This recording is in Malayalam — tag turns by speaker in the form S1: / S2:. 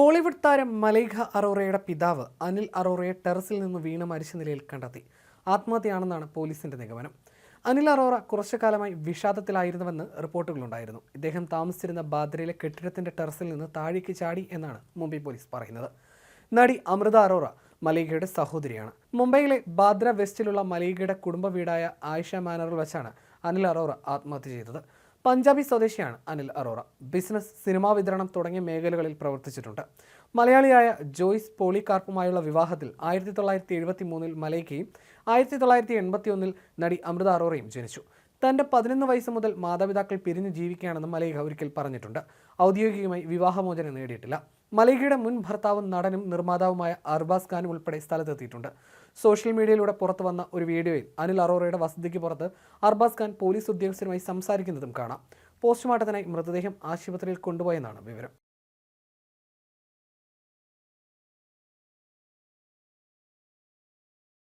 S1: ബോളിവുഡ് താരം മലൈക അറോറയുടെ പിതാവ് അനിൽ അറോറയെ ടെറസിൽ നിന്ന് വീണ് മരിച്ച നിലയിൽ കണ്ടെത്തി. ആത്മഹത്യയാണെന്നാണ് പോലീസിന്റെ നിഗമനം. അനിൽ അറോറ കുറച്ചു കാലമായി വിഷാദത്തിലായിരുന്നുവെന്ന് റിപ്പോർട്ടുകളുണ്ടായിരുന്നു. ഇദ്ദേഹം താമസിച്ചിരുന്ന ബാദ്രയിലെ കെട്ടിടത്തിന്റെ ടെറസിൽ നിന്ന് താഴേക്ക് ചാടി എന്നാണ് മുംബൈ പോലീസ് പറയുന്നത്. നടി അമൃത അറോറ മലൈകയുടെ സഹോദരിയാണ്. മുംബൈയിലെ ബാദ്ര വെസ്റ്റിലുള്ള മലൈകയുടെ കുടുംബ വീടായ ആയിഷ മാനറിൽ വെച്ചാണ് അനിൽ അറോറ ആത്മഹത്യ ചെയ്തത്. പഞ്ചാബി സ്വദേശിയാണ് അനിൽ അറോറ. ബിസിനസ്, സിനിമാ വിതരണം തുടങ്ങിയ മേഖലകളിൽ പ്രവർത്തിച്ചിട്ടുണ്ട്. മലയാളിയായ ജോയ്സ് പോളികാർപ്പുമായുള്ള വിവാഹത്തിൽ 1973 മലൈകയും 1981 നടി അമൃത അറോറയും ജനിച്ചു. തൻ്റെ 11 വയസ്സ് മുതൽ മാതാപിതാക്കൾ പിരിഞ്ഞു ജീവിക്കുകയാണെന്ന് മലൈക ഒരിക്കൽ പറഞ്ഞിട്ടുണ്ട്. ഔദ്യോഗികമായി വിവാഹമോചനം നേടിയിട്ടില്ല. മലൈകയുടെ മുൻ ഭർത്താവും നടനും നിർമ്മാതാവുമായ അർബാസ് ഖാൻ ഉൾപ്പെടെ സ്ഥലത്തെത്തിയിട്ടുണ്ട്. സോഷ്യൽ മീഡിയയിലൂടെ പുറത്തു വന്ന ഒരു വീഡിയോയിൽ അനിൽ അറോറയുടെ വസതിക്ക് പുറത്ത് അർബാസ് ഖാൻ പോലീസ് ഉദ്യോഗസ്ഥരുമായി സംസാരിക്കുന്നതും കാണാം. പോസ്റ്റ്മോർട്ടത്തിനായി മൃതദേഹം ആശുപത്രിയിൽ കൊണ്ടുപോയെന്നാണ് വിവരം.